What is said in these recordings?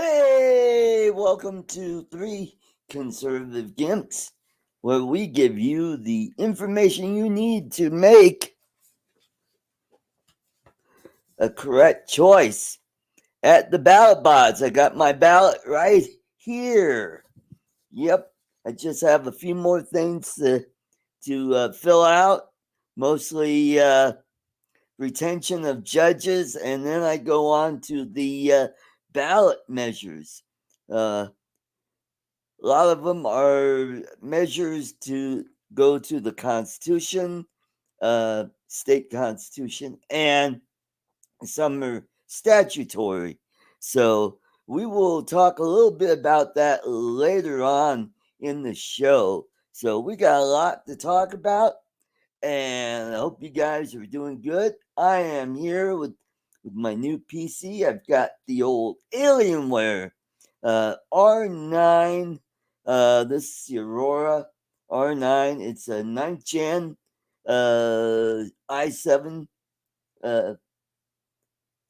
Hey, welcome to 3 Conservative Gimps, where we give you the information you need to make a correct choice. At the ballot box, I got my ballot right here. Yep, I just have a few more things to fill out, mostly retention of judges, and then I go on to the ballot measures. A lot of them are measures to go to the Constitution, state Constitution, and some are statutory. So we will talk a little bit about that later on in the show. So we got a lot to talk about, and I hope you guys are doing good. I am here with my new PC. I've got the old Alienware R9. This is the Aurora R9. It's a 9th gen i7 uh,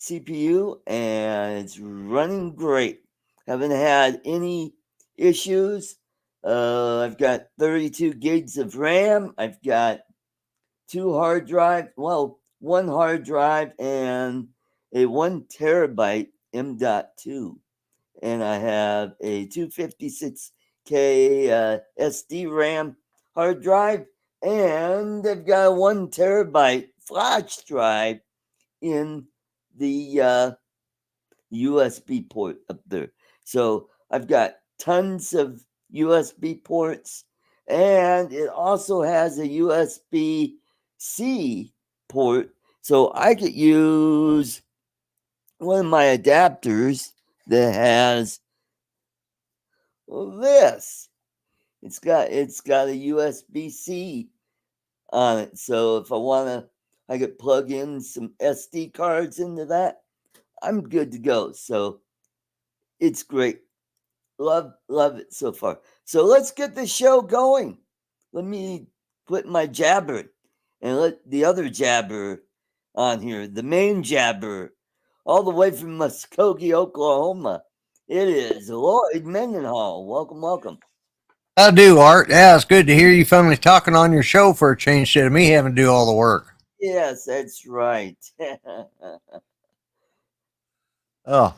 CPU, and it's running great. Haven't had any issues. I've got 32 gigs of RAM. I've got one hard drive and a 1 terabyte M.2. And I have a 256K SD RAM hard drive, and I've got a 1 terabyte flash drive in the USB port up there. So I've got tons of USB ports, and it also has a USB-C port. So I could use one of my adapters that has this. It's got a USB-C on it. So if I want to, I could plug in some SD cards into that. I'm good to go. So it's great. Love it so far. So let's get the show going. Let me put my jabber and let the other jabber on here, the main jabber, all the way from Muskogee, Oklahoma. It is Lloyd Mendenhall. Welcome, welcome. I do, Art. Yeah, it's good to hear you finally talking on your show for a change instead of me having to do all the work. Yes, that's right. Oh,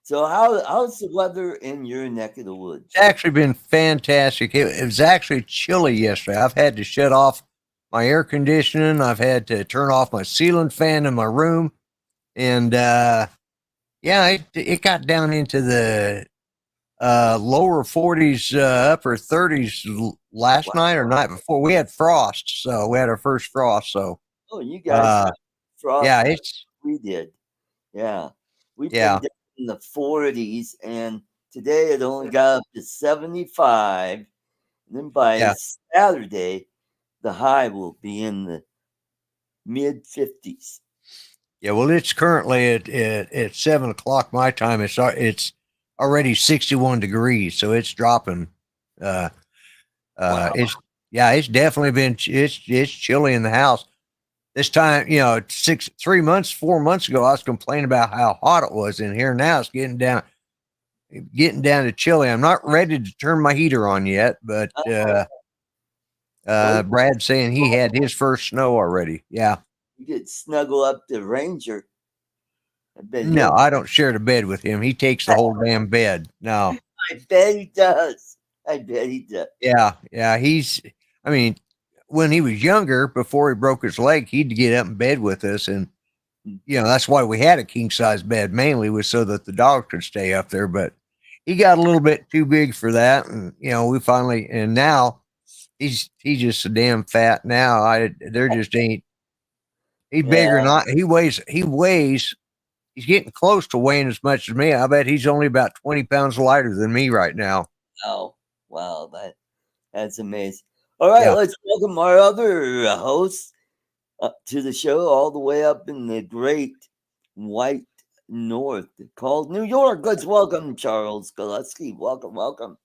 So how's the weather in your neck of the woods? it's actually been fantastic. It was actually chilly yesterday. I've had to shut off my air conditioning. I've had to turn off my ceiling fan in my room. And yeah, it got down into the lower 40s, upper 30s last night or night before. We had frost, so we had our first frost. So, Oh, you guys got frost. yeah, Like it's we did. Yeah. We've been yeah. down in the 40s, and today it only got up to 75. And then by Yeah, Saturday, the high will be in the mid 50s. Yeah, well, it's currently at 7 o'clock my time. It's already 61 degrees, so it's dropping. Uh, Wow. it's yeah, it's definitely been it's chilly in the house this time. 3 months, 4 months ago, I was complaining about how hot it was in here. Now it's getting down to chilly. I'm not ready to turn my heater on yet, but Well, Brad's saying he had his first snow already. Yeah. you could snuggle up the Ranger. I bet No, he'll. I don't share the bed with him. He takes the whole damn bed. No. I bet he does. I bet he does. Yeah. I mean, when he was younger, before he broke his leg, he'd get up in bed with us. And, that's why we had a king size bed mainly, was so that the dog could stay up there. But he got a little bit too big for that. And, and now he's just so damn fat now. There just ain't, he's Yeah. bigger than he's getting close to weighing as much as me. I bet he's only about 20 pounds lighter than me right now. Wow. That's amazing. All right, Yeah. let's welcome our other host to the show, all the way up in the great white north called New York. Let's welcome Charles Gillespie. Welcome.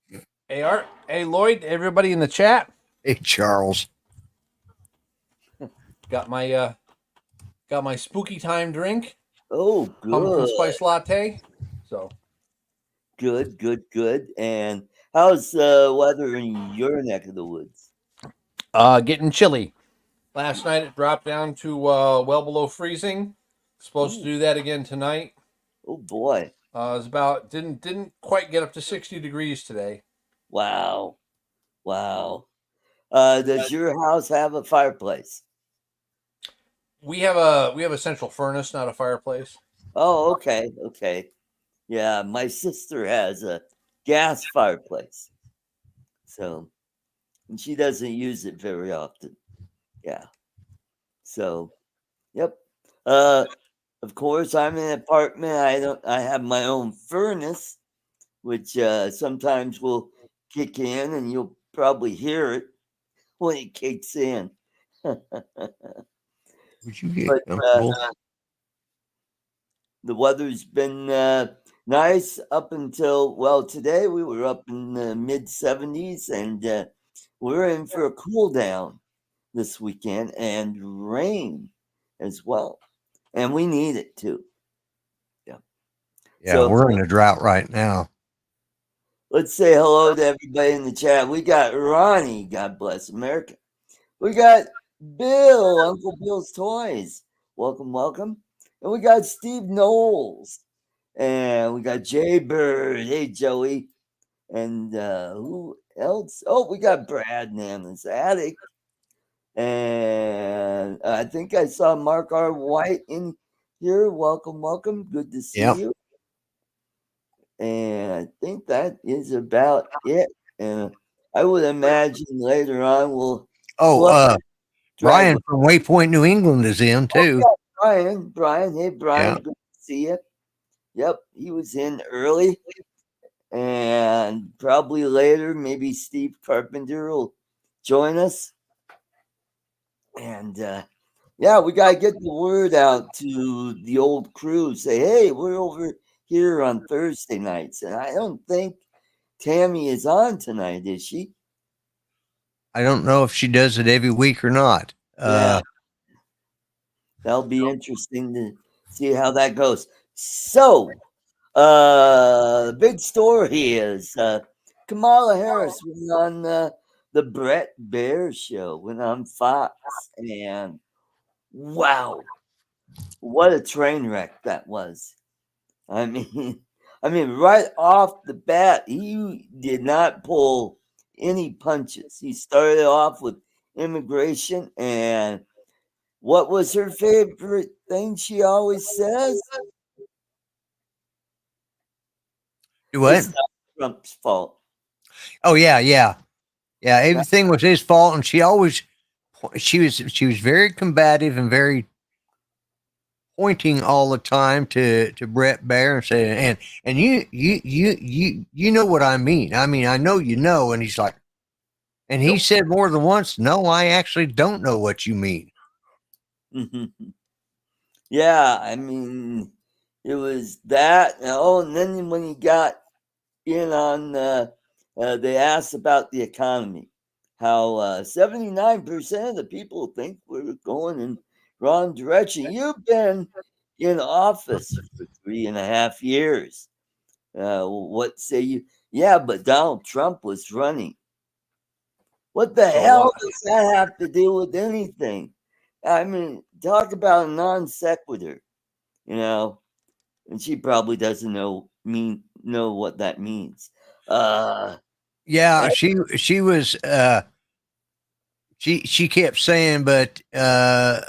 Hey Art, hey Lloyd, everybody in the chat. Hey, Charles. Got my spooky time drink, Oh, pumpkin good. spice latte. So Good, good, good. And how's weather in your neck of the woods? Getting chilly. Last night it dropped down to well below freezing. Supposed to Ooh, do that again tonight. oh boy. It was about didn't quite get up to 60 degrees today. Wow. Wow. Does your house have a fireplace? We have a central furnace, not a fireplace. Oh, okay. Okay. Yeah, my sister has a gas fireplace. So, and she doesn't use it very often. Yeah. So, yep. Uh, of course, I'm in an apartment. I have my own furnace, which sometimes will kick in, and you'll probably hear it when it kicks in. But Would you get uh, comfortable? the weather's been nice up until, well, today we were up in the mid 70s, and we're in for a cool down this weekend and rain as well. And we need it too. Yeah. Yeah, So we're in a drought right now. let's say hello to everybody in the chat. We got Ronnie, God bless America. We got Bill, Uncle Bill's Toys. Welcome, welcome. And we got Steve Knowles. And we got Jay Bird. Hey, Joey. And who else? Oh, we got Brad Nama's Attic. And I think I saw Mark R. White in here. Welcome, welcome. Good to see Yep. you. And I think that is about it. And I would imagine later on we'll Oh, drag Brian from Waypoint, New England is in too. Brian. Hey, Brian. Yeah. Good to see you. Yep, he was in early. And probably later, maybe Steve Carpenter will join us. And yeah, we got to get the word out to the old crew. Say, hey, we're over here on Thursday nights. And I don't think Tammy is on tonight, is she? I don't know if she does it every week or not. Yeah. That'll be interesting to see how that goes. So, the big story is Kamala Harris went on the Bret Baier show, went on Fox, and wow, what a train wreck that was. I mean, right off the bat, he did not pull any punches. He started off with immigration, and what was her favorite thing she always says? Do what? It's not Trump's fault. Oh yeah. Everything was his fault, and she was very combative and very pointing all the time to Bret Baier and saying, and you know what I mean. I mean, I know you know. And he's like, and he said more than once, no, I actually don't know what you mean. Yeah, I mean, it was that. Oh, and then when he got in on, they asked about the economy, how 79% of the people think we're going in wrong direction. You've been in office for 3.5 years. What say you? Yeah, but Donald Trump was running. What the hell does that have to do with anything? I mean, talk about a non sequitur, and she probably doesn't know what that means. Yeah, she was she kept saying, but to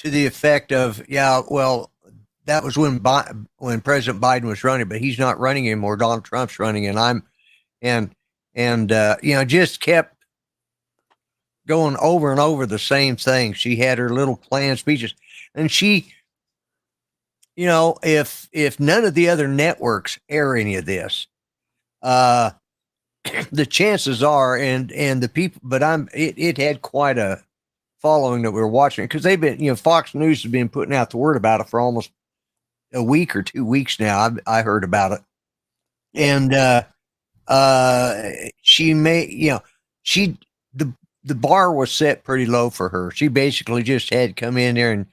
the effect of, yeah, well, that was when President Biden was running, but he's not running anymore. Donald Trump's running, and just kept going over and over the same thing. She had her little planned speeches, and she, if none of the other networks air any of this, the chances are, and the people, but it had quite a following that we were watching, because they've been, Fox News has been putting out the word about it for almost a week or 2 weeks now. I heard about it. And she may, the bar was set pretty low for her. She basically just had to come in there and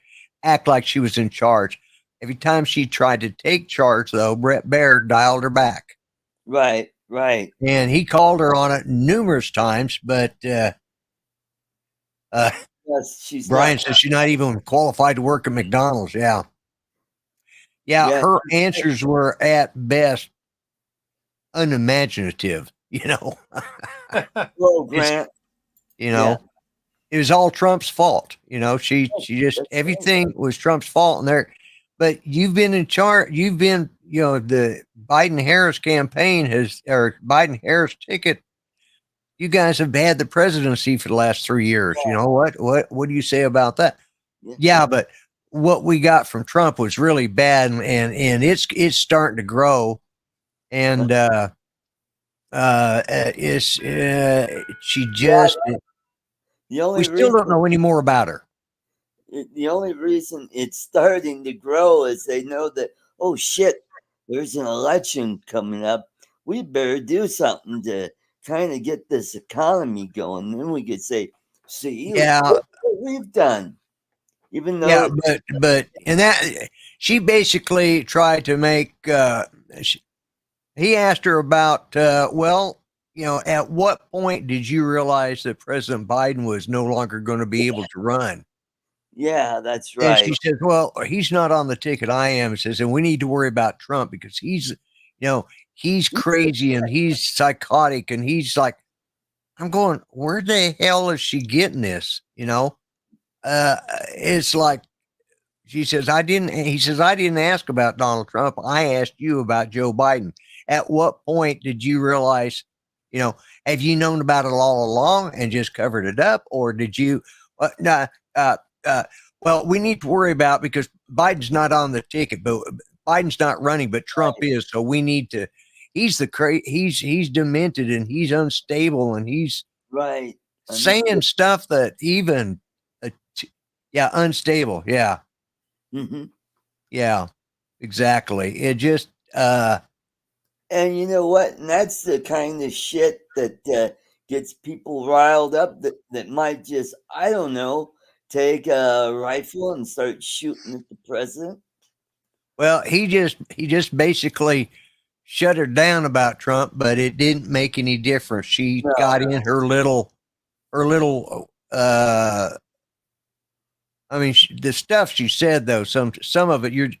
act like she was in charge. every time she tried to take charge, though, Bret Baier dialed her back. Right. And he called her on it numerous times, but Yes, Brian says she's not even qualified to work at McDonald's. Yeah, her answers were at best unimaginative. Hello, Grant. It was all Trump's fault. She just everything was Trump's fault. And there, but you've been in charge. You've been, the Biden-Harris campaign or Biden-Harris ticket. You guys have had the presidency for the last 3 years. Yeah. What do you say about that? Yeah, but what we got from Trump was really bad, and it's starting to grow, and she just we still don't know any more about her. The only reason it's starting to grow is they know that, oh shit, there's an election coming up. We better do something to kind of get this economy going. Then we could say, see, what we've done. Even though, but and that she basically tried to make. He asked her about, at what point did you realize that President Biden was no longer going to be able to run? Yeah, that's right. And she says, well, he's not on the ticket. I am. It says, and we need to worry about Trump because he's crazy and he's psychotic. And he's like, I'm going, where the hell is she getting this? It's like, he says, I didn't ask about Donald Trump. I asked you about Joe Biden. At what point did you realize, have you known about it all along and just covered it up? Or did you, well, we need to worry about, because Biden's not on the ticket, but Biden's not running, but Trump is. So we need to, he's demented and he's unstable and he's saying stuff that even, unstable. Yeah. Mm-hmm. Yeah, exactly. It just, and you know what? And that's the kind of shit that gets people riled up that might just, I don't know, take a rifle and start shooting at the president. Well, he just basically shut her down about Trump, but it didn't make any difference. She got in her little, the stuff she said, though, some of it,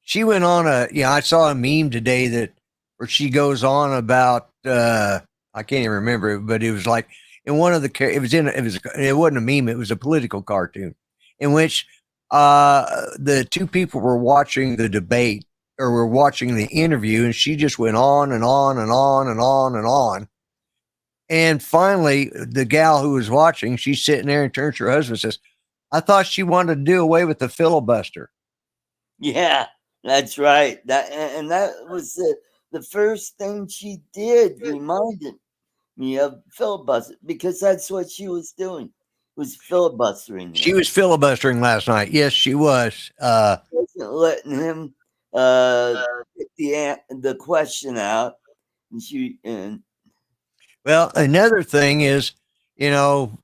she went on I saw a meme today where she goes on about, I can't even remember it, but it was like in one of it wasn't a meme. It was a political cartoon in which, the two people were watching the debate or were watching the interview, and she just went on and on and on and on and on. And finally, the gal who was watching, she's sitting there and turns to her husband and says, I thought she wanted to do away with the filibuster. Yeah, that's right. That was the first thing she did, reminded me of filibuster, because that's what she was doing, was filibustering. She was filibustering last night. Yes, she was. Wasn't letting him get the question out. Well, another thing is, I'm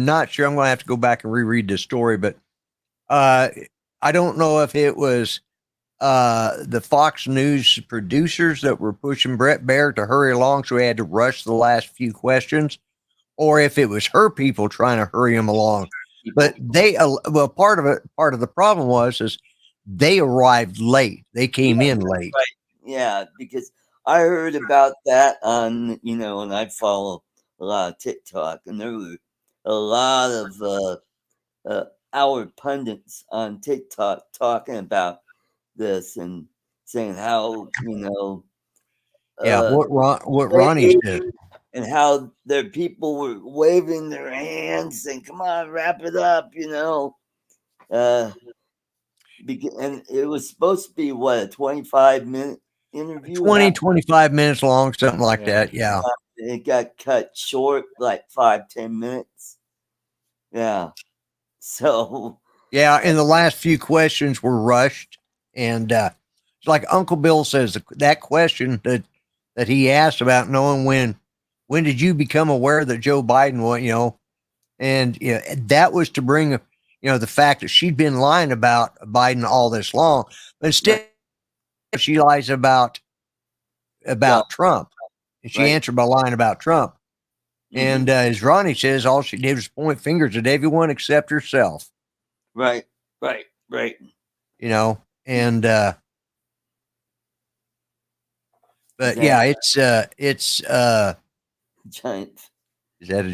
not sure. I'm going to have to go back and reread the story, but I don't know if it was the Fox News producers that were pushing Bret Baier to hurry along, so he had to rush the last few questions, or if it was her people trying to hurry him along. But part of the problem is they arrived late. They came in late. Right. Yeah, because I heard about that on, and I follow a lot of TikTok, and there were a lot of our pundits on TikTok talking about this and saying how, what Ronnie said, and how their people were waving their hands saying, come on, wrap it up, and it was supposed to be a 25-minute interview, 25 minutes long, something like that. Yeah. It got cut short, like 5-10 minutes. Yeah. So. Yeah. And the last few questions were rushed. And it's like Uncle Bill says, that question that he asked about knowing when did you become aware that Joe Biden was, and that was to bring, the fact that she'd been lying about Biden all this long, but instead she lies about Trump. And she answered by lying about Trump. And as Ronnie says, all she did was point fingers at everyone except herself. Right. And but yeah, it's giant. Is that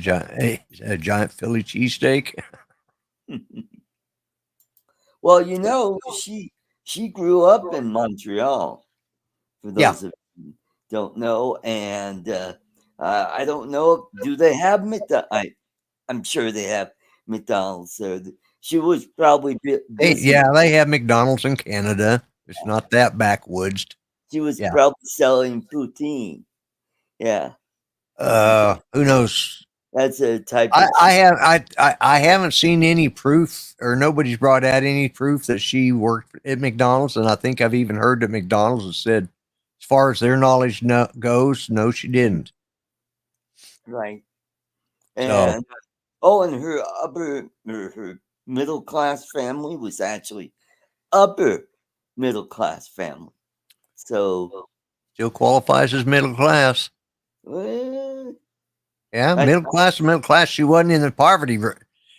a giant Philly cheesesteak? Well, she grew up in Montreal, for those of you who don't know, and I don't know. Do they have McDonald's? I'm sure they have McDonald's. She was probably busy. They have McDonald's in Canada. It's not that backwoods. She was probably selling poutine. Yeah. Who knows? That's a type. I haven't seen any proof, or nobody's brought out any proof that she worked at McDonald's, and I think I've even heard that McDonald's has said, as far as their knowledge goes, no, she didn't. Right. And and her middle class family was actually upper middle class family. So still qualifies as middle class. Yeah, middle class. She wasn't in the poverty.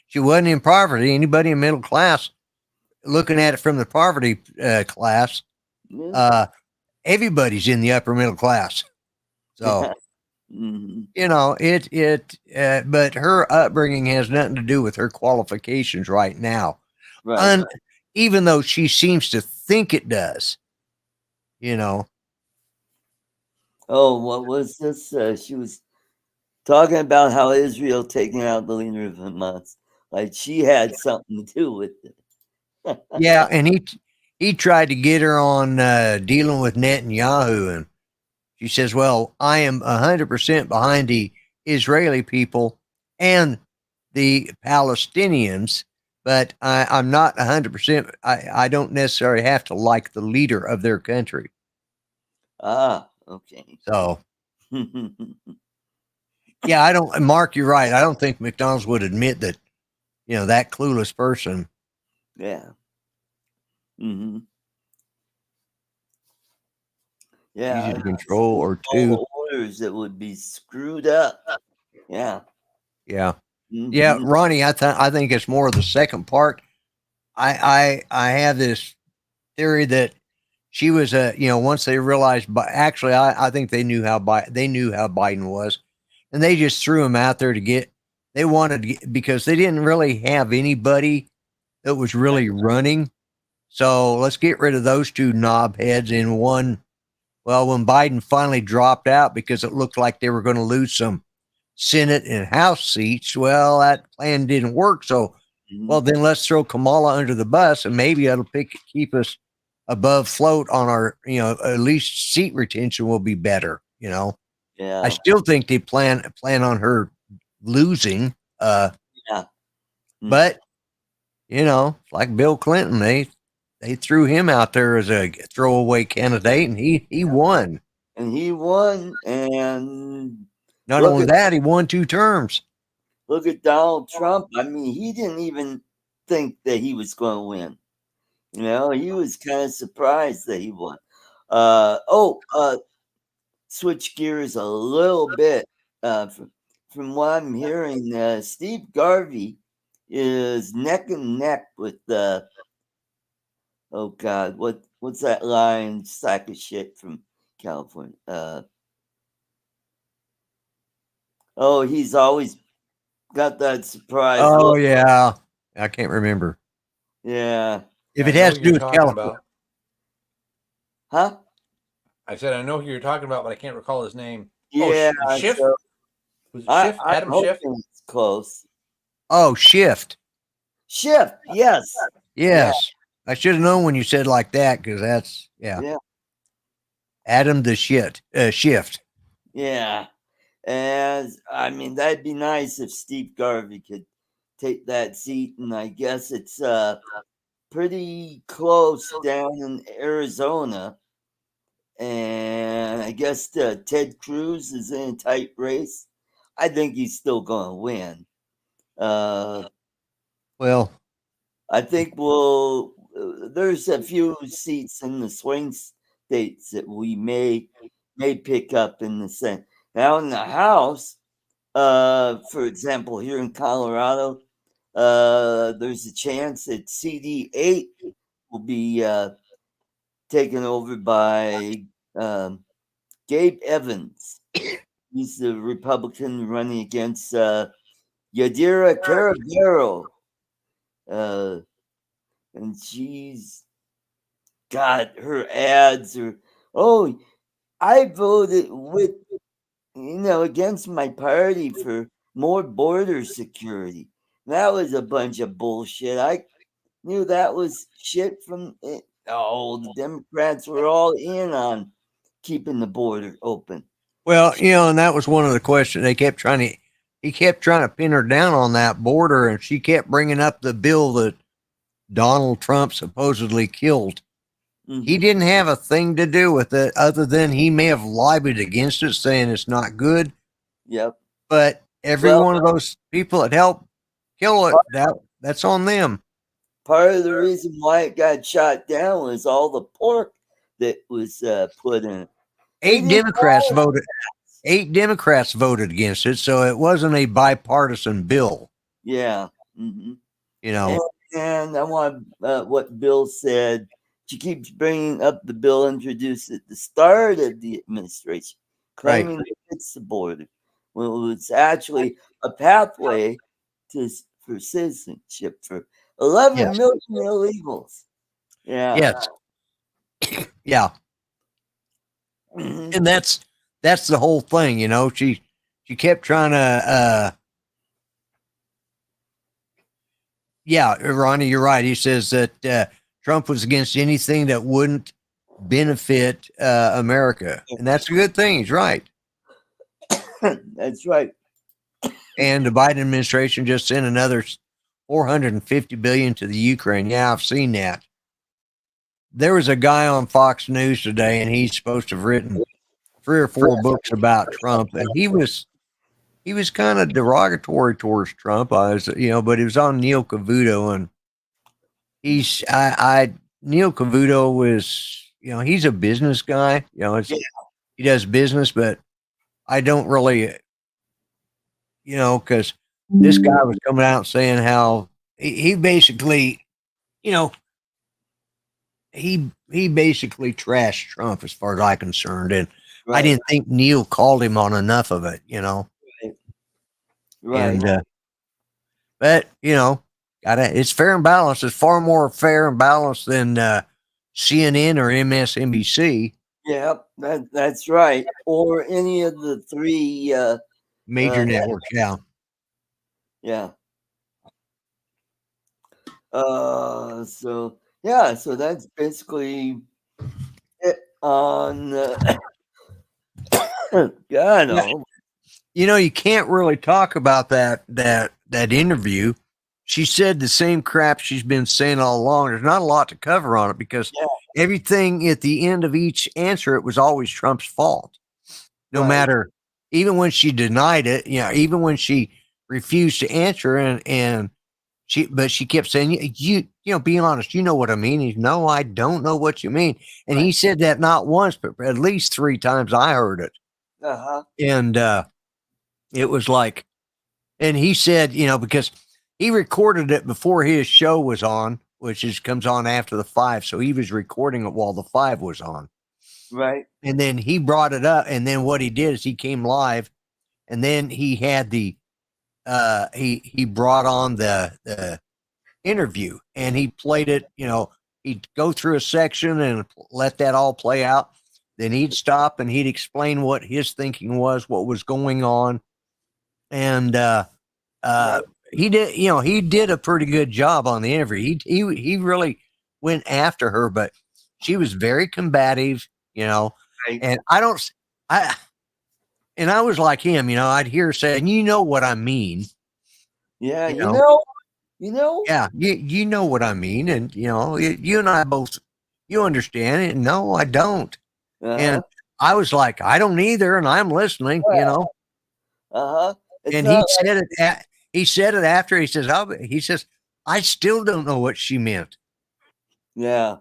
She wasn't in poverty. Anybody in middle class, looking at it from the poverty class, everybody's in the upper middle class. So, but her upbringing has nothing to do with her qualifications right now. Right. Even though she seems to think it does, Oh, what was this? She was talking about how Israel taking out the leader of Hamas, like she had something to do with it. Yeah, and he tried to get her on dealing with Netanyahu, and she says, "Well, I am 100% behind the Israeli people and the Palestinians, but I'm not 100%. I don't necessarily have to like the leader of their country." Okay. So. Yeah, Mark, you're right. I don't think McDonald's would admit that, that clueless person. Yeah. Yeah. Easy to control or two. Orders that would be screwed up. Yeah. Yeah. Yeah, Ronnie, I think it's more of the second part. I have this theory that she was once they realized, but actually I think they knew how Biden was. And they just threw him out there because they didn't really have anybody that was really running. So let's get rid of those two knobheads in one. Well, when Biden finally dropped out because it looked like they were going to lose some Senate and House seats, well, that plan didn't work. So, well, then let's throw Kamala under the bus, and maybe it'll keep us above float on our, at least seat retention will be better, Yeah. I still think they plan on her losing. But like Bill Clinton, they threw him out there as a throwaway candidate, and he won. And he won, and not only that, he won 2 terms. Look at Donald Trump. I mean, he didn't even think that he was going to win. He was kind of surprised that he won. Switch gears a little bit. From what I'm hearing, Steve Garvey is neck and neck with oh God, what's that lying sack of shit from California? He's always got that surprise. Oh yeah, I can't remember. Yeah, if it has to do with California, huh? I said I know who you're talking about, but I can't recall his name. Yeah, Schiff. So was it Schiff? Adam Schiff. It's close. Oh, Schiff. Schiff. Yes. Yeah. I should have known when you said like that, because that's Adam the Schiff. Yeah. And I mean, that'd be nice if Steve Garvey could take that seat. And I guess it's pretty close down in Arizona. And I guess Ted Cruz is in a tight race. I think he's still going to win. Well, I think there's a few seats in the swing states that we may pick up in the Senate. Now in the House, for example, here in Colorado, there's a chance that CD8 will be taken over by Gabe Evans. He's the Republican running against Yadira Caravero. And she's got her ads are, oh, I voted with, against my party for more border security. That was a bunch of bullshit. I knew that was shit from it. Oh, the Democrats were all in on keeping the border open. Well, and that was one of the questions he kept trying to pin her down on that border, and she kept bringing up the bill that Donald Trump supposedly killed. Mm-hmm. He didn't have a thing to do with it other than he may have lobbied against it, saying it's not good. Yep. But every one of those people that helped kill it, that's on them. Part of the reason why it got shot down was all the pork that was put in it. 8 Democrats voted against it, so it wasn't a bipartisan bill. Yeah. Mm-hmm. And I want what Bill said. She keeps bringing up the bill introduced at the start of the administration, claiming that it's the border. Well, it's actually a pathway for citizenship for 11 million illegals. Yeah. Yes. Yeah. Mm-hmm. And that's the whole thing, She kept trying to. Yeah, Ronnie, you're right. He says that Trump was against anything that wouldn't benefit America, and that's a good thing. He's right. That's right. And the Biden administration just sent another $450 billion to the Ukraine. Yeah, I've seen that. There was a guy on Fox News today, and he's supposed to have written 3 or 4 books about Trump, and he was kind of derogatory towards Trump. But he was on Neil Cavuto, and Neil Cavuto was, he's a business guy. He does business, but I don't really, because this guy was coming out saying how he basically, he basically trashed Trump as far as I'm concerned, and I didn't think Neil called him on enough of it, Right. And, but it's fair and balanced. It's far more fair and balanced than CNN or MSNBC. Yeah, that's right. Or any of the 3 major networks. Yeah. Yeah. So that's basically it on. God, you can't really talk about that interview. She said the same crap she's been saying all along. There's not a lot to cover on it because everything at the end of each answer, it was always Trump's fault. No matter, even when she denied it, even when she refused to answer and she kept saying, be honest, you know what I mean? No, I don't know what you mean. And he said that not once, but at least 3 times I heard it. Uh-huh. And it was like, and he said, because he recorded it before his show was on, which comes on after the 5. So he was recording it while the 5 was on. Right. And then he brought it up. And then what he did is he came live, and then he had he brought on the interview, and he played it, he'd go through a section and let that all play out. Then he'd stop and he'd explain what his thinking was, what was going on. And he did a pretty good job on the interview. He really went after her, but she was very combative, and I was like him, I'd hear her say, you know what I mean? Yeah. Yeah, you know what I mean. And, you and I both, you understand it. No, I don't. Uh-huh. And I was like, I don't either. And I'm listening, Uh-huh. And he said it after. He says, I still don't know what she meant. Yeah.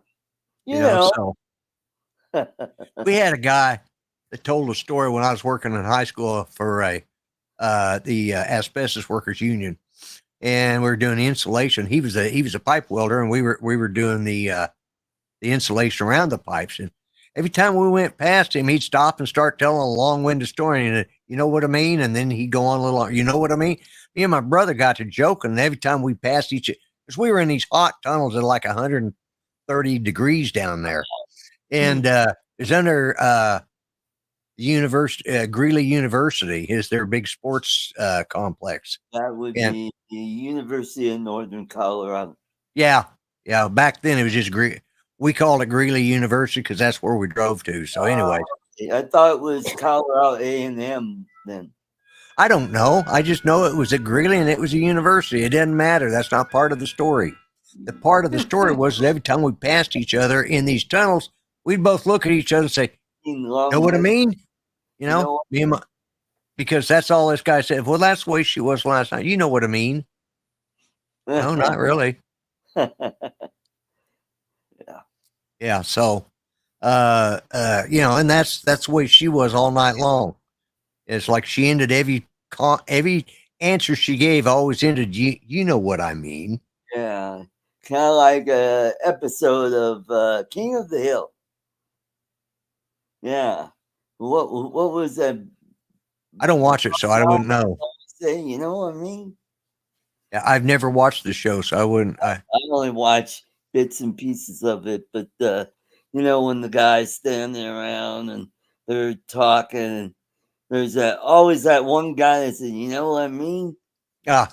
So we had a guy that told a story when I was working in high school for the asbestos workers union, and we were doing insulation. He was a pipe welder, and we were doing the insulation around the pipes. And every time we went past him, he'd stop and start telling a long-winded story. And you know what I mean? And then he'd go on a little. You know what I mean? Me and my brother got to joking. And every time we passed because we were in these hot tunnels at like 130 degrees down there, and it's under university, Greeley University is their big sports complex. That would be the University of Northern Colorado. Yeah. Back then it was just we called it Greeley University because that's where we drove to. So anyway, I thought it was Colorado A&M then. I don't know. I just know it was at Greeley and it was a university. It doesn't matter. That's not part of the story. The part of the story was that every time we passed each other in these tunnels, we'd both look at each other and say, know what I mean? Because that's all this guy said. Well, that's the way she was last night. You know what I mean? No, not really. Yeah. So, and that's the way she was all night long. It's like she ended every answer she gave always ended. You know what I mean? Yeah, kind of like a episode of King of the Hill. Yeah. What was that? I don't watch it, so I wouldn't know. Say, you know what I mean? Yeah, I've never watched the show, so I wouldn't. I only watch bits and pieces of it, but when the guys standing around and they're talking, and there's always that one guy that said, "You know what I mean?" Yeah,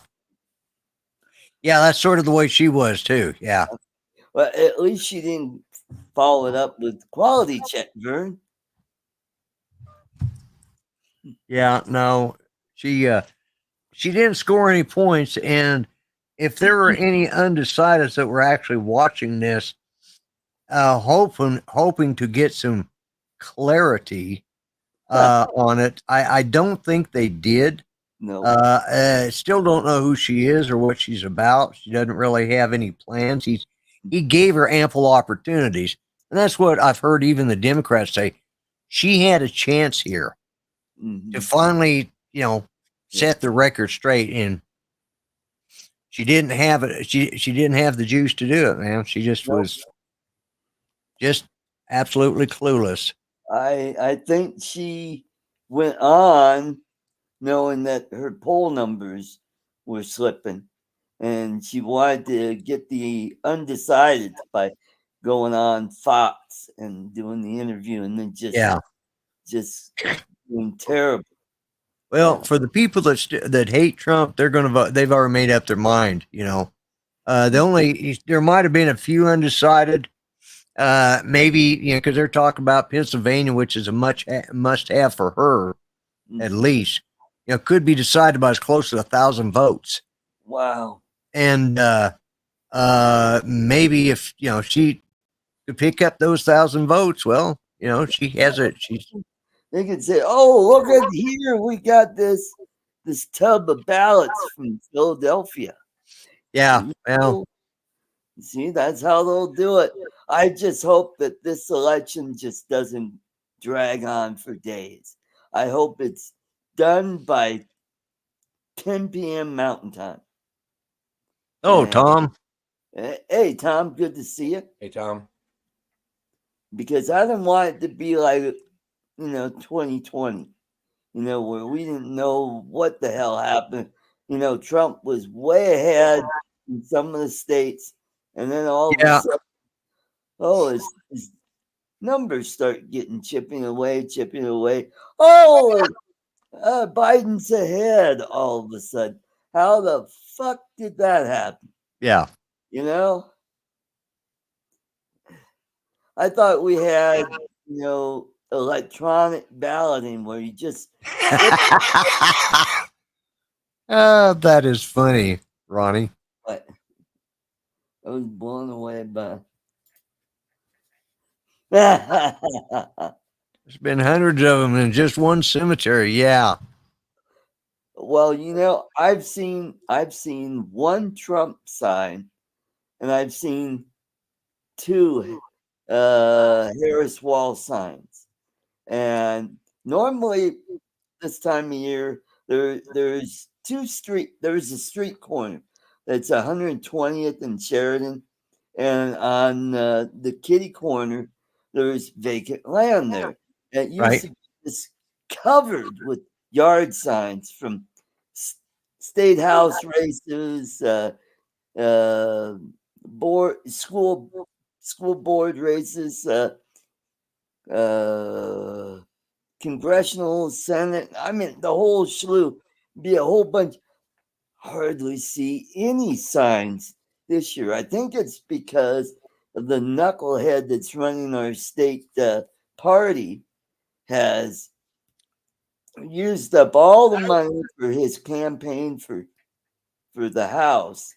that's sort of the way she was too. Yeah. Well, at least she didn't follow it up with quality check, Vern. Yeah, no, she didn't score any points, and if there were any undecideds that were actually watching this, hoping to get some clarity on it, I don't think they did. No. Still don't know who she is or what she's about. She doesn't really have any plans. He gave her ample opportunities, and that's what I've heard even the Democrats say. She had a chance here to finally, set the record straight, and she didn't have it. She didn't have the juice to do it, man. She just was just absolutely clueless. I think she went on knowing that her poll numbers were slipping, and she wanted to get the undecided by going on Fox and doing the interview, and then just doing terrible. Well, for the people that hate Trump, they're going to vote. They've already made up their mind. There might have been a few undecided, maybe because they're talking about Pennsylvania, which is a must have for her, at least. Could be decided by as close to 1,000 votes. Wow. And maybe if she could pick up those 1,000 votes, well, she has it. They could say, "Oh, look at here, we got this tub of ballots from Philadelphia." Yeah, well, see, that's how they'll do it. I just hope that this election just doesn't drag on for days. I hope it's done by 10 p.m. Mountain Time. Oh, Tom. Hey, Tom, good to see you. Hey, Tom. Because I didn't want it to be like 2020, where we didn't know what the hell happened. Trump was way ahead in some of the states, and then all of a sudden, his numbers start chipping away. Oh, Biden's ahead all of a sudden. How the fuck did that happen? Yeah. I thought we had, electronic balloting where you just. That is funny, Ronnie. What? I was blown away by. There's been hundreds of them in just one cemetery. Yeah. Well, I've seen one Trump sign, and I've seen two Harris wall signs. And normally this time of year, there's a street corner that's 120th and Sheridan, and on the kitty corner, there's vacant land there. It used Right. to be just covered with yard signs from state house races, board school board races, uh, congressional, senate. I mean, the whole slew. Be a whole bunch. Hardly see any signs this year. I think it's because of the knucklehead that's running our state party has used up all the money for his campaign for the House,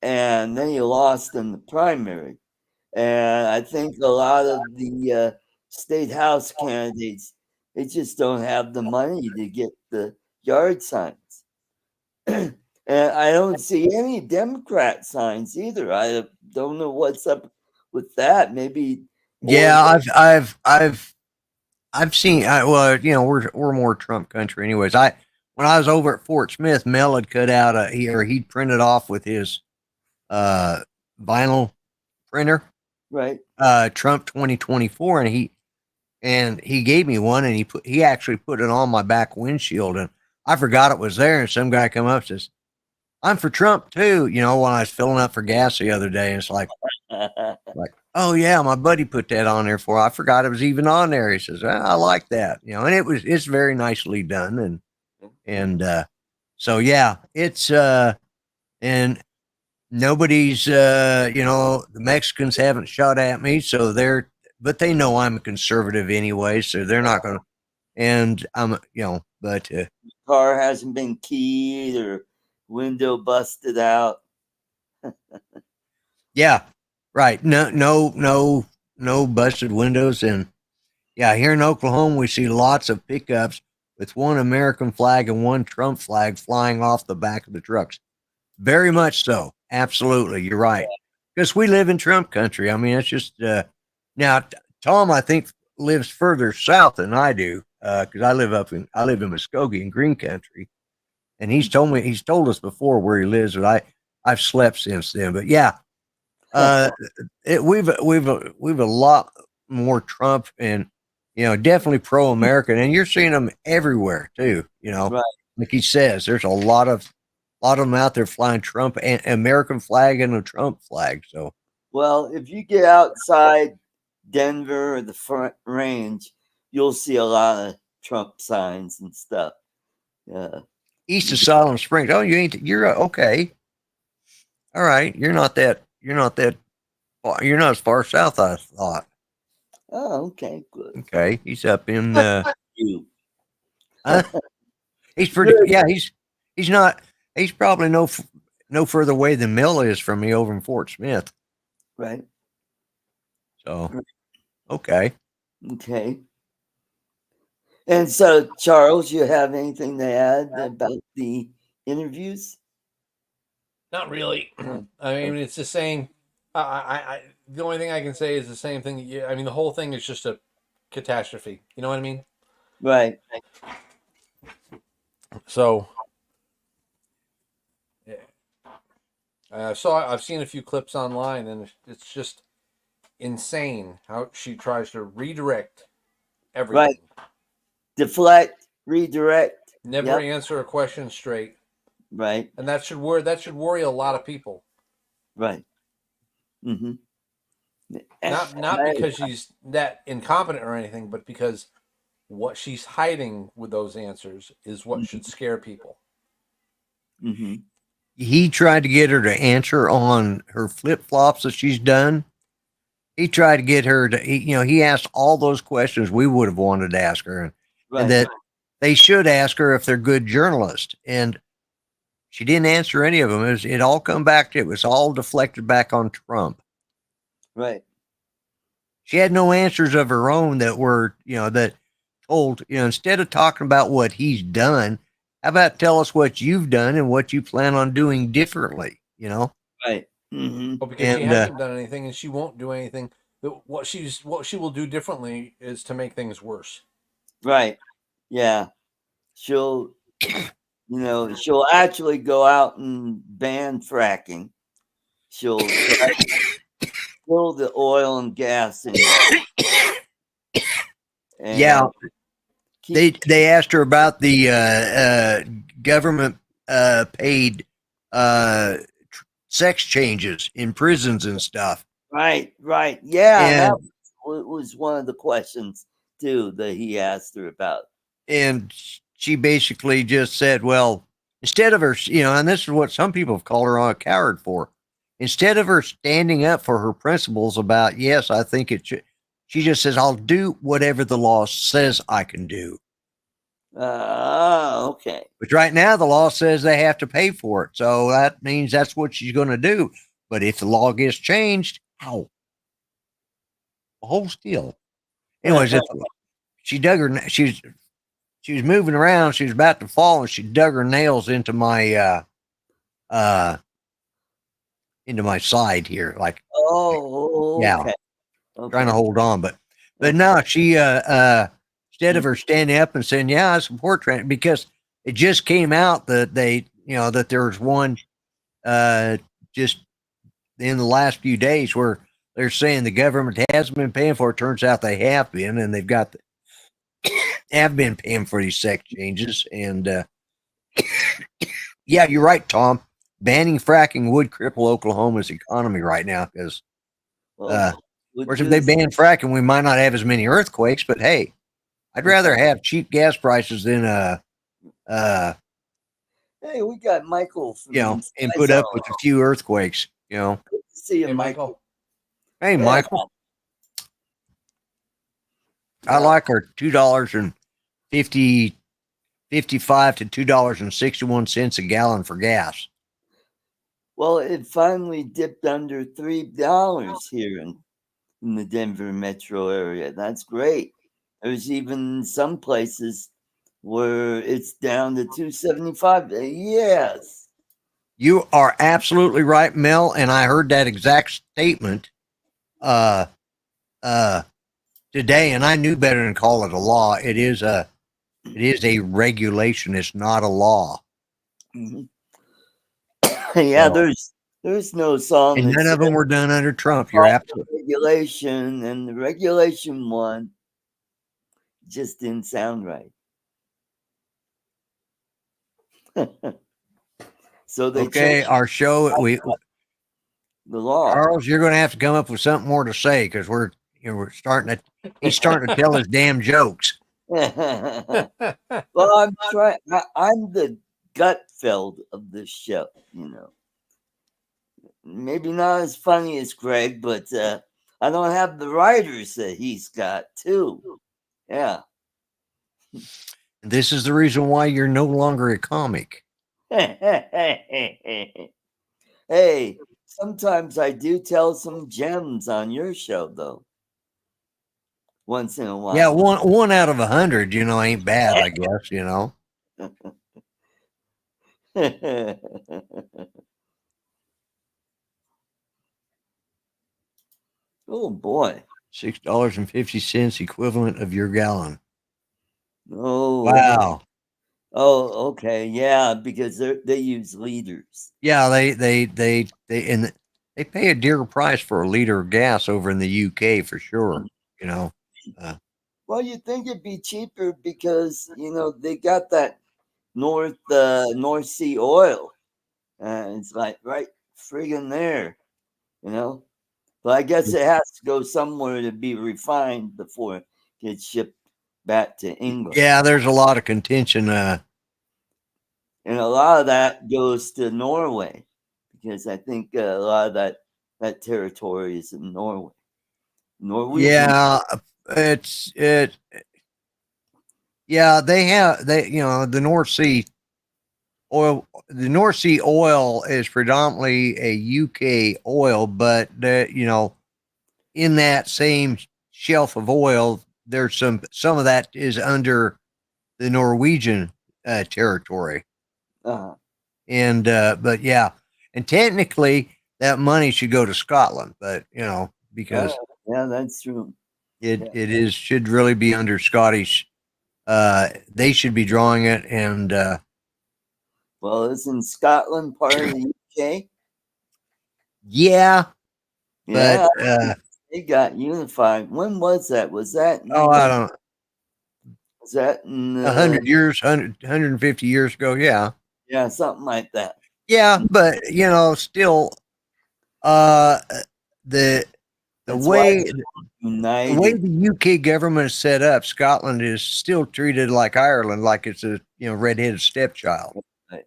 and then he lost in the primary. And I think a lot of the state house candidates, they just don't have the money to get the yard signs. And I don't see any Democrat signs either. I don't know what's up with that. Maybe, or Yeah, I've seen. Well, we're more Trump country, anyways. When I was over at Fort Smith, Mel had cut out he'd printed off with his uh vinyl printer, right, Trump 2024, and he gave me one, and he actually put it on my back windshield, and I forgot it was there, and some guy come up and says, "I'm for Trump too." When I was filling up for gas the other day, and it's like, oh yeah, my buddy put that on there for. I forgot it was even on there. He says, I like that, and it's very nicely done, and so yeah, it's and nobody's the Mexicans haven't shot at me, so but they know I'm a conservative anyway, so they're not gonna. And I'm but car hasn't been keyed or window busted out. yeah, right. No busted windows. And yeah, here in Oklahoma, we see lots of pickups with one American flag and one Trump flag flying off the back of the trucks. Very much so. Absolutely. You're right. Because we live in Trump country. I mean, it's just, now, Tom, I think, lives further south than I do. Because I live in Muskogee in Green Country. And he's told us before where he lives, but I've slept since then. But yeah, we've a lot more Trump, and definitely pro American, and you're seeing them everywhere too. Right. Like he says, there's a lot of them out there flying Trump and American flag and a Trump flag. So, well, if you get outside Denver or the Front Range, you'll see a lot of Trump signs and stuff. east of Solomon Springs. Oh, you're okay. All right, you're not as far south I thought. Oh, okay, good. Okay, he's up in You. he's pretty. Yeah, he's not. He's probably no further away than Mill is from me over in Fort Smith. Right. So, okay. Okay. And so, Charles, you have anything to add about the interviews? Not really. I mean, it's the same. The only thing I can say is the same thing. I mean, the whole thing is just a catastrophe. You know what I mean? Right. So, I've seen a few clips online, and it's just insane how she tries to redirect everything. Right. Deflect, redirect. Never answer a question straight. Right. And that should worry a lot of people. Right. Mm-hmm. Not because she's that incompetent or anything, but because what she's hiding with those answers is what should scare people. Mm-hmm. He tried to get her to answer on her flip-flops that she's done. He tried to get her to, he asked all those questions we would have wanted to ask her, and that they should ask her if they're good journalists. And she didn't answer any of them. It all come back to, it was all deflected back on Trump. Right. She had no answers of her own that were, that told, instead of talking about what he's done, How about tell us what you've done and what you plan on doing differently? You know, Right. Mm-hmm. Well, because she and hasn't done anything and she won't do anything. What she will do differently is to make things worse. Right. Yeah. She'll, she'll actually go out and ban fracking. She'll try to fill the oil and gas industry. And yeah, keep, they asked her about the government paid sex changes in prisons and stuff. right. Yeah. And That was one of the questions too that he asked her about. and she basically just said, well, instead of her, and this is what some people have called her a coward for. Instead of her standing up for her principles about, yes, I think it should, she just says, I'll do whatever the law says I can do. Okay. But right now, the law says they have to pay for it. So that means that's what she's going to do. But if the law gets changed, how? Hold still. Anyways, she dug her, she was moving around. She was about to fall, and she dug her nails into my side here, like yeah. Okay. Trying to hold on, but no, she instead of her standing up and saying, "Yeah, I support trans," because it just came out that they, that there's one just in the last few days where they're saying the government hasn't been paying for it. Turns out they have been, and they've got have been paying for these sex changes. And yeah, you're right, Tom. Banning fracking would cripple Oklahoma's economy right now because, of course, if they ban fracking, we might not have as many earthquakes. But hey, I'd rather have cheap gas prices than hey, we got Michael from and put up with a few earthquakes. Good to see you, Hey, Michael. Hey, Michael. I like our $2.55 to $2.61 a gallon for gas. Well, it finally dipped under $3 here in the Denver metro area. That's great. There's even some places where it's down to $2.75. Yes. You are absolutely right, Mel, and I heard that exact statement today, and I knew better than call it a law. It is a regulation. It's not a law. Mm-hmm. Yeah, there's no song. And none of them were done under Trump. You're absolutely regulation, and the regulation one just didn't sound right. So they changed our show. the law. Charles, you're going to have to come up with something more to say because we're starting to. He's starting to tell his damn jokes. Well, I'm trying. I'm the Gutfeld of this show. Maybe not as funny as Greg, but I don't have the writers that he's got too. Yeah. This is the reason why you're no longer a comic. Hey, sometimes I do tell some gems on your show, though. Once in a while. Yeah, one out of 100, ain't bad, I guess, Oh boy. $6.50 equivalent of your gallon. Oh wow. Oh, okay. Yeah, because they use liters. Yeah, they pay a dear price for a liter of gas over in the UK for sure. Well, you'd think it'd be cheaper because they got that North Sea oil, and it's like right friggin' there, But I guess it has to go somewhere to be refined before it gets shipped back to England. Yeah, there's a lot of contention. And a lot of that goes to Norway because I think a lot of that territory is in Norway. Norwegian. Yeah, yeah, the North Sea oil. The North Sea oil is predominantly a UK oil, but in that same shelf of oil, there's some of that is under the Norwegian territory. Uh-huh. And but yeah, and technically that money should go to Scotland, but because Yeah, that's true. it is should really be under Scottish. They should be drawing it, and well, isn't Scotland part of the UK? yeah, Yeah, but they got unified. When was that? Was that? I don't. Was that in 100 years, 150 years ago, yeah. Yeah, something like that. Yeah, but still, the That's way United. the way the UK government is set up, Scotland is still treated like Ireland, like it's a redheaded stepchild, Right.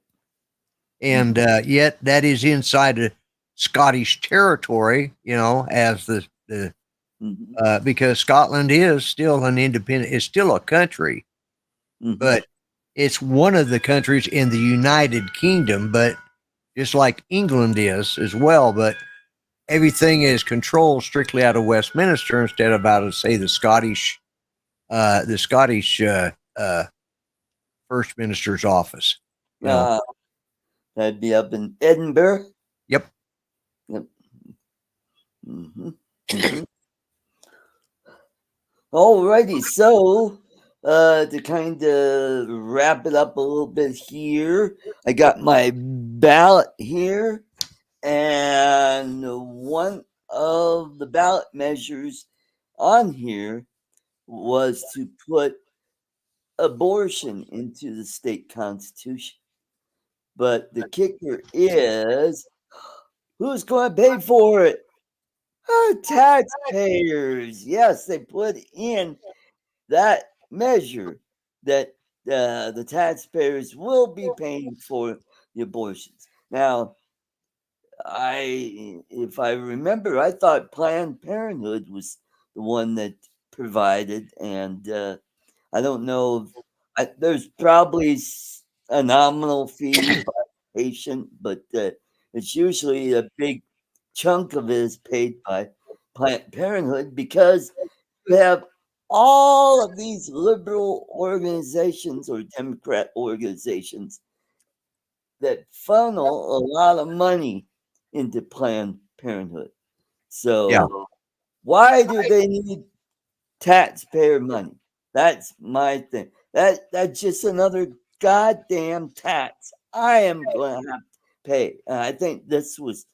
and yet that is inside of Scottish territory, as the because Scotland is still an independent, it's still a country, but it's one of the countries in the United Kingdom, but just like England is as well, but everything is controlled strictly out of Westminster instead of out of, say, the Scottish First Minister's office. That'd be up in Edinburgh. Yep. Alrighty, so to kind of wrap it up a little bit here, I got my ballot here, and one of the ballot measures on here was to put abortion into the state constitution. But the kicker is, who's going to pay for it? Taxpayers. Yes, they put in that measure that the taxpayers will be paying for the abortions. Now, if I remember, I thought Planned Parenthood was the one that provided, and I don't know. There's probably a nominal fee by patient, but it's usually a big chunk of it is paid by Planned Parenthood, because you have all of these liberal organizations or Democrat organizations that funnel a lot of money into Planned Parenthood. So why do they need taxpayer money? That's my thing. That's just another goddamn tax I am going to have to pay. I think this was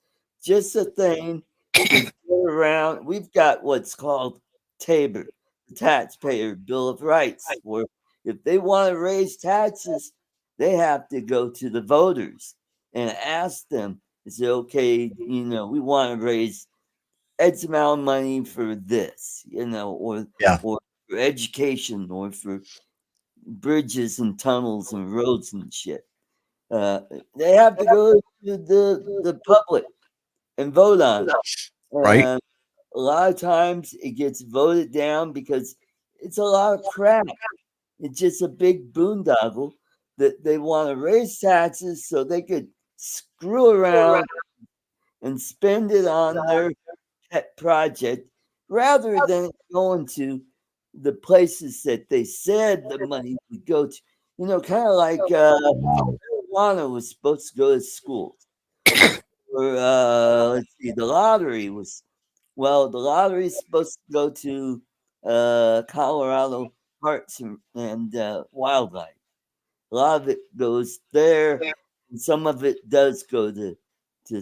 just a thing to get around. We've got what's called TABOR, the Taxpayer Bill of Rights, where if they want to raise taxes, they have to go to the voters and ask them, is it okay, we want to raise X amount of money for this, or for education, or for bridges and tunnels and roads and shit. They have to go to the public and vote on it. Right. And a lot of times it gets voted down because it's a lot of crap. It's just a big boondoggle that they want to raise taxes so they could screw around and spend it on their pet project rather than going to the places that they said the money would go to. Kind of like marijuana was supposed to go to schools. Or let's see, the lottery is supposed to go to Colorado Parks and Wildlife. A lot of it goes there, and some of it does go to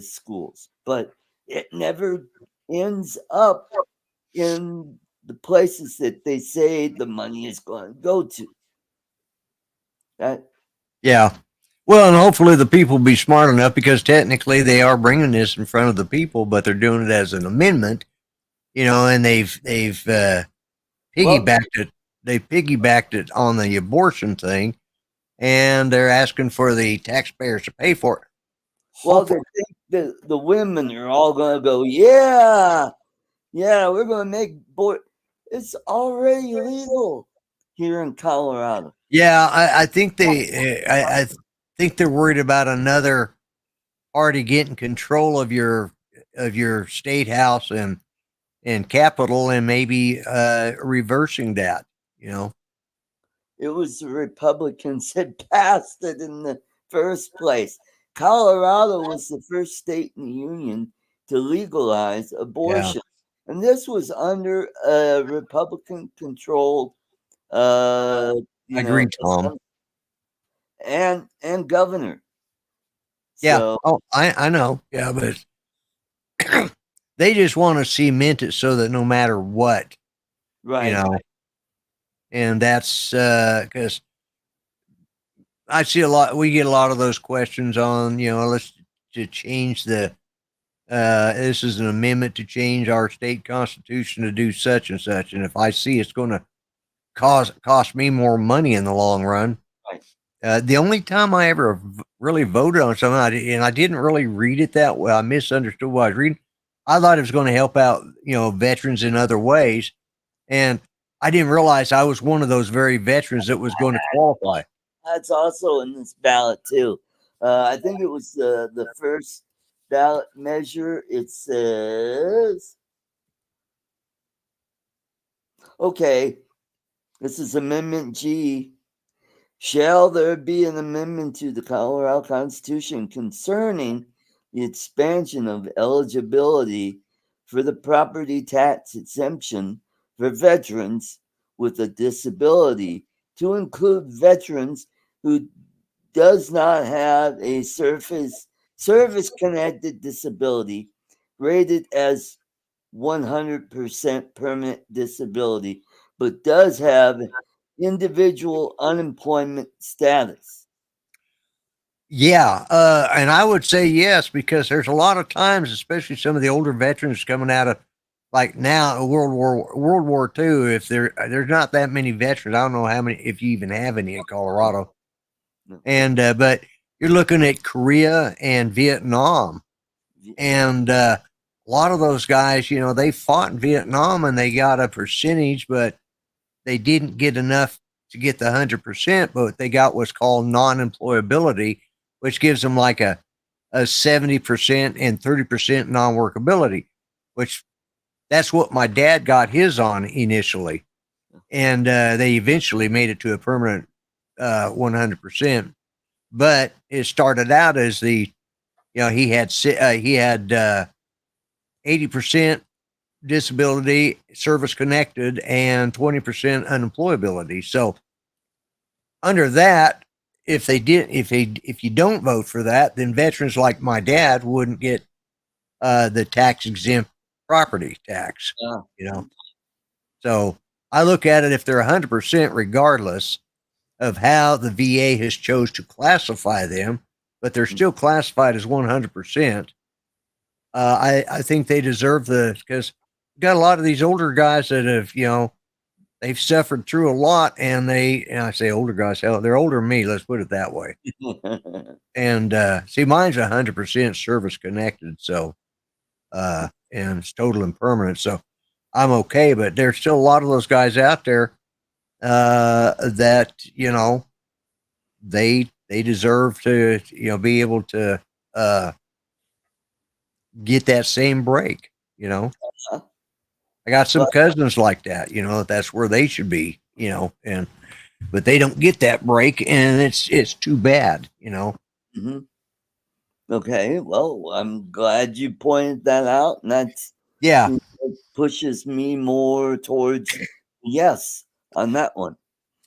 schools, but it never ends up in the places that they say the money is going to go to. Yeah. Well, and hopefully the people be smart enough, because technically they are bringing this in front of the people, but they're doing it as an amendment, and they've piggybacked it. They piggybacked it on the abortion thing, and they're asking for the taxpayers to pay for it. Well, they think that the women are all going to go, yeah, we're going to make it's already legal here in Colorado. Yeah, I think I think they're worried about another party getting control of your state house and capital, and maybe reversing that. it was the Republicans that passed it in the first place. Colorado was the first state in the union to legalize abortion. And this was under a Republican controlled I agree, Tom. and governor. Yeah. So, Oh, I know. Yeah, but they just want to cement it so that no matter what, right. you know, and that's because I see we get a lot of those questions on, let's to change this is an amendment to change our state constitution to do such and such. And if I see it's going to cost me more money in the long run, right. The only time I ever really voted on something, and I didn't really read it that well, I misunderstood what I was reading. I thought it was going to help out, veterans in other ways. And I didn't realize I was one of those very veterans that was going to qualify. That's also in this ballot too. I think it was the first ballot measure. It says, okay, this is Amendment G. Shall there be an amendment to the Colorado Constitution concerning the expansion of eligibility for the property tax exemption for veterans with a disability to include veterans who does not have a service-connected disability rated as 100% permanent disability, but does have individual unemployment status? Yeah, and I would say yes, because there's a lot of times, especially some of the older veterans coming out of like now World War II. If there's not that many veterans, I don't know how many, if you even have any in Colorado. And but you're looking at Korea and Vietnam, and a lot of those guys, they fought in Vietnam and they got a percentage, but they didn't get enough to get the 100%. But they got what's called non-employability, which gives them like a 70% and 30% non-workability, which that's what my dad got his on initially. And they eventually made it to a permanent 100%. But it started out as he had 80% disability, service connected, and 20% unemployability. So under that, if you don't vote for that, then veterans like my dad wouldn't get the tax exempt property tax. So I look at it, if they're 100%, regardless of how the VA has chose to classify them, but they're still classified as 100%. I think they deserve because got a lot of these older guys that have, they've suffered through a lot, and I say older guys, hell, they're older than me. Let's put it that way. And see, mine's 100% service connected. So, and it's total and permanent. So I'm okay, but there's still a lot of those guys out there that, they deserve to, be able to get that same break, I got some cousins like that, that's where they should be, but they don't get that break, and it's too bad, Mm-hmm. Okay, well, I'm glad you pointed that out, and that's pushes me more towards yes on that one.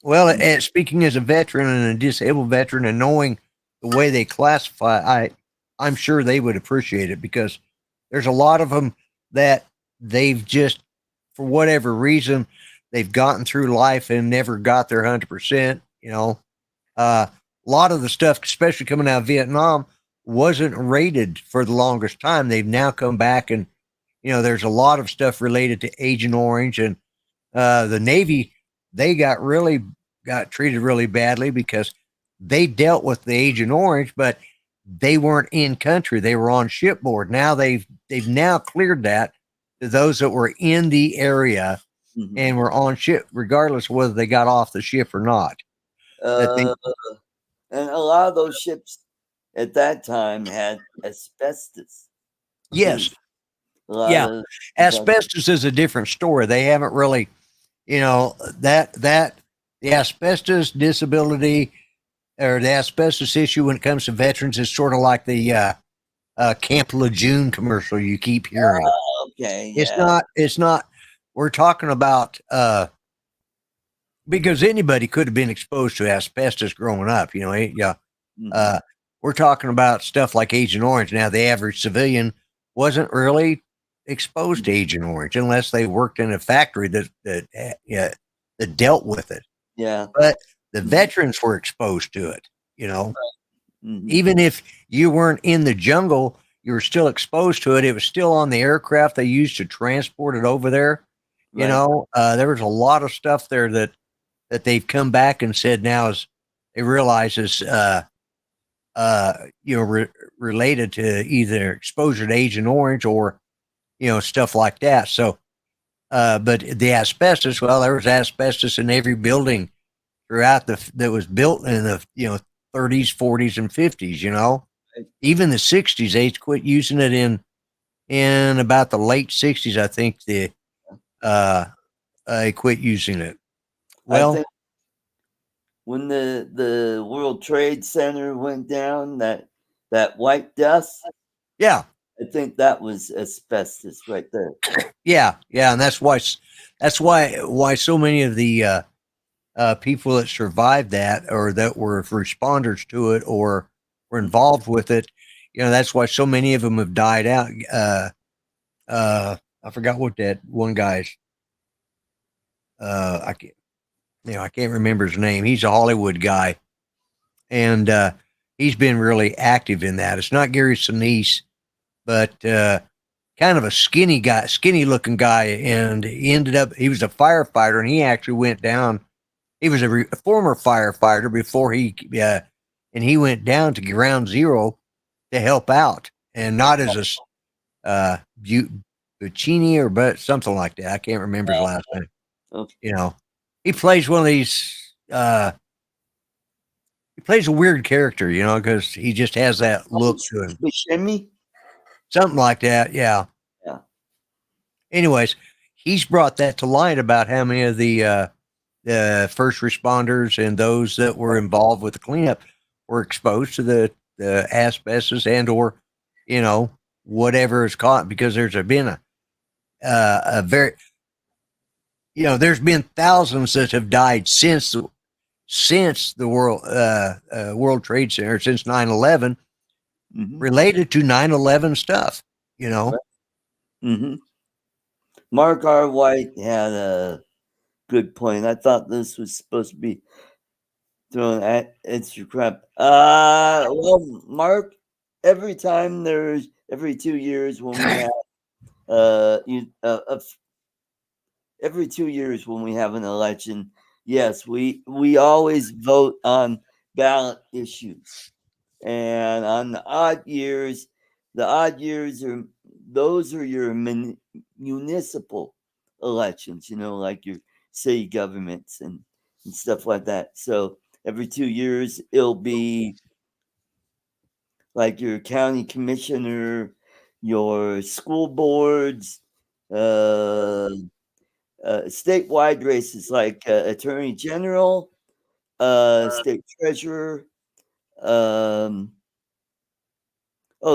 Well, and speaking as a veteran and a disabled veteran, and knowing the way they classify, I'm sure they would appreciate it, because there's a lot of them that they've just, for whatever reason, they've gotten through life and never got their 100%. A lot of the stuff, especially coming out of Vietnam, wasn't rated for the longest time. They've now come back, and there's a lot of stuff related to Agent Orange, and the Navy. They got treated really badly because they dealt with the Agent Orange, but they weren't in country. They were on shipboard. Now they've now cleared that to those that were in the area and were on ship, regardless of whether they got off the ship or not. And a lot of those ships at that time had asbestos. Yes. Asbestos is a different story. They haven't really, that the asbestos disability or the asbestos issue when it comes to veterans is sort of like the Camp Lejeune commercial you keep hearing. Okay, It's yeah. not, we're talking about, because anybody could have been exposed to asbestos growing up, you know, yeah. Mhm. We're talking about stuff like Agent Orange. Now, the average civilian wasn't really exposed to Agent Orange unless they worked in a factory that dealt with it. Yeah. But the Mhm. veterans were exposed to it, you know. Mhm. Even if you weren't in the jungle, you were still exposed to it. It was still on the aircraft they used to transport it over there. You Right. know, there was a lot of stuff there that they've come back and said now is they realize is you know, related to either exposure to Agent Orange or, you know, stuff like that. So, but the asbestos, well, there was asbestos in every building throughout that was built in the, you know, 30s, 40s, and 50s, you know, even the 60s, they quit using it in about the late 60s. I think they quit using it. I Well, think when the World Trade Center went down, that white dust, yeah, I think that was asbestos right there. yeah. And that's why so many of the, people that survived that or that were responders to it or were involved with it, you know, that's why so many of them have died out. I forgot what that one guy's, I can't, you know, I can't remember his name. He's a Hollywood guy, and he's been really active in that. It's not Gary Sinise, but kind of a skinny guy, skinny looking guy, and he was a firefighter, and he actually went down. He was a former firefighter before and he went down to ground zero to help out, and not as a Buccini or but something like that. I can't remember his last name. Okay. You know, he plays one of these. He plays a weird character, you know, because he just has that look to him, Buscemi? something like that. Yeah. Yeah. Anyways, he's brought that to light about how many of the first responders and those that were involved with the cleanup were exposed to the asbestos and or, you know, whatever is caught, because there's been a very, you know, there's been thousands that have died since the World Trade Center, since 9/11, Mhm. related to 9/11 stuff, you know. Mhm. Mark R. White had a good point. I thought this was supposed to be thrown at extra crap. Well, Mark, every 2 years when we have every 2 years when we have an election, yes, we always vote on ballot issues. And on the odd years are those are your municipal elections, you know, like your city governments and stuff like that. So every 2 years it'll be like your county commissioner, your school boards, uh, statewide races like attorney general, state treasurer, um,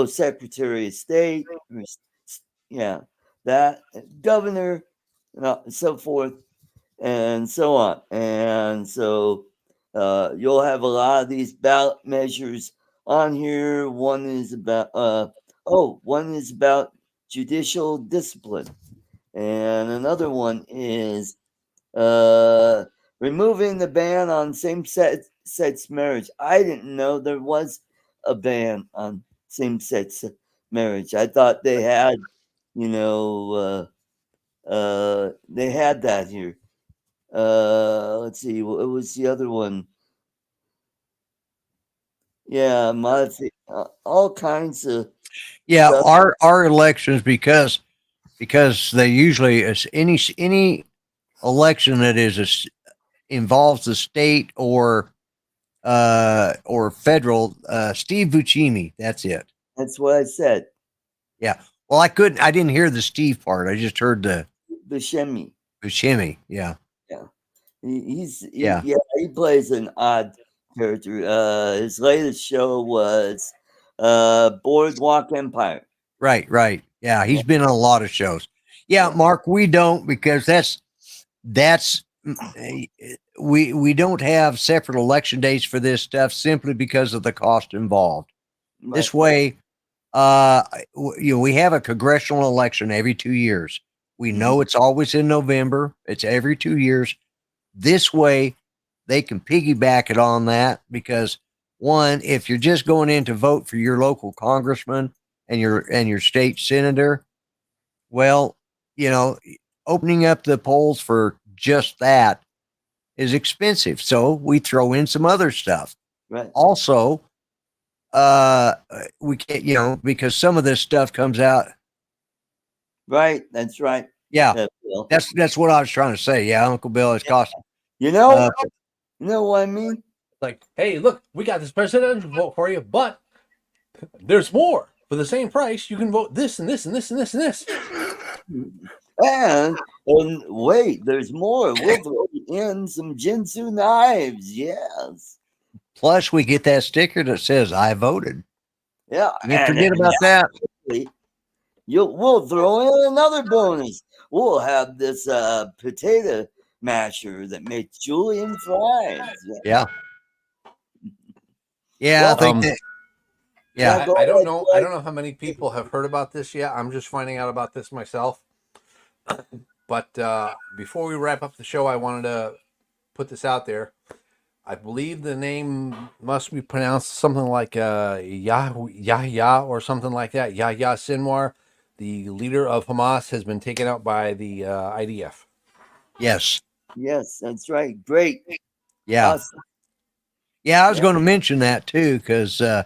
secretary of state, yeah, that governor, and so forth, and so on. And so you'll have a lot of these ballot measures on here. One is about judicial discipline, and another one is removing the ban on same-sex marriage. I didn't know there was a ban on same-sex marriage. I thought they had, you know, they had that here. Let's see, what was the other one? Yeah, all kinds of Yeah, stuff. our elections, because they usually is any election that involves the state or federal, Steve Buscemi, that's it. That's what I said. Yeah. Well, I didn't hear the Steve part. I just heard the Buscemi. Buscemi. Yeah. Yeah. Yeah. He plays an odd character. His latest show was Boardwalk Empire. Right. Yeah, he's been on a lot of shows. Yeah, Yeah. Mark, we don't, because that's we don't have separate election days for this stuff simply because of the cost involved. This way, we have a congressional election every 2 years. We know it's always in November. It's every 2 years. This way, they can piggyback it on that, because one, if you're just going in to vote for your local congressman and your state senator, well, opening up the polls for just that is expensive. So we throw in some other stuff. Right. Also, we can't, because some of this stuff comes out. Right. That's right. Yeah. That's what I was trying to say. Yeah, Uncle Bill, it's costing. You know what I mean? Like, hey, look, we got this presidential vote for you, but there's more. For the same price, you can vote this and this and this and this and this. And wait, there's more. We'll throw in some Jinsu knives. Yes. Plus, we get that sticker that says "I voted." Yeah. You forget about that. We'll throw in another bonus. We'll have this potato masher that makes julienne fries. Yeah. Yeah, I think that. Yeah, I don't know. I don't know how many people have heard about this yet. I'm just finding out about this myself. But before we wrap up the show, I wanted to put this out there. I believe the name must be pronounced something like Yahya or something like that. Yahya Sinwar, the leader of Hamas, has been taken out by the IDF. Yes. Yes, that's right. Great. Yeah. Awesome. Yeah, I was going to mention that too, because they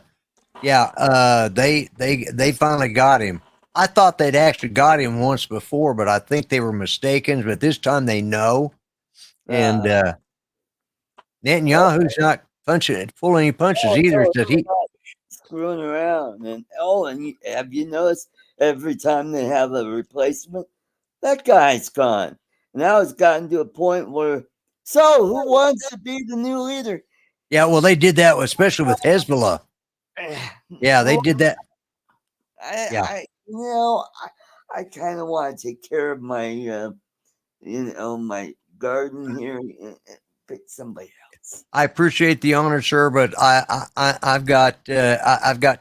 finally got him. I thought they'd actually got him once before, but I think they were mistaken. But this time they know. And Netanyahu's not pulling any punches either. That he screwing around. And have you noticed every time they have a replacement, that guy's gone. Now it's gotten to a point where, so who wants to be the new leader? Yeah, well, they did that, especially with Hezbollah. Yeah, they did that. I kind of want to take care of my, my garden here and pick somebody else. I appreciate the honor, sir, but I've got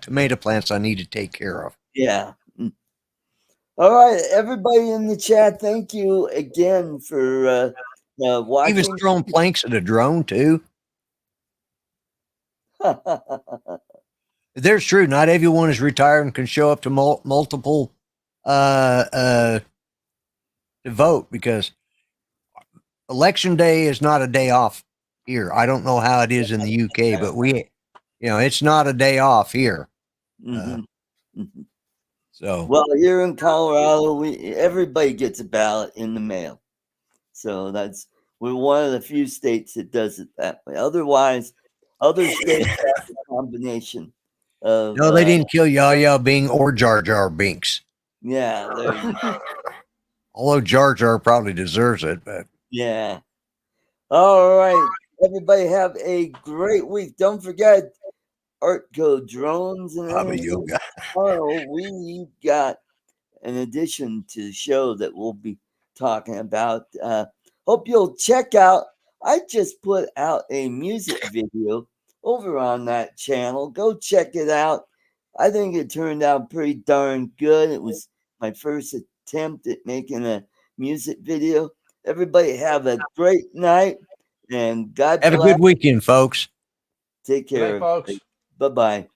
tomato plants I need to take care of. Yeah. All right, everybody in the chat, thank you again for watching. He was throwing planks at a drone too. There's true. Not everyone is retired and can show up to multiple to vote, because election day is not a day off here. I don't know how it is in the UK, but it's not a day off here. So, well, here in Colorado, everybody gets a ballot in the mail. So we're one of the few states that does it that way. Otherwise, other states have a combination of. No, they didn't kill Yahya Bing or Jar Jar Binks. Yeah. Although Jar Jar probably deserves it, but. Yeah. All right. Everybody have a great week. Don't forget Artco drones and yoga. Tomorrow we've got an addition to the show that we'll be talking about. Hope you'll check out. I just put out a music video over on that channel. Go check it out. I think it turned out pretty darn good. It was my first attempt at making a music video. Everybody have a great night, and God bless. Have a good weekend, folks. Take care. Good night, folks. Bye-bye.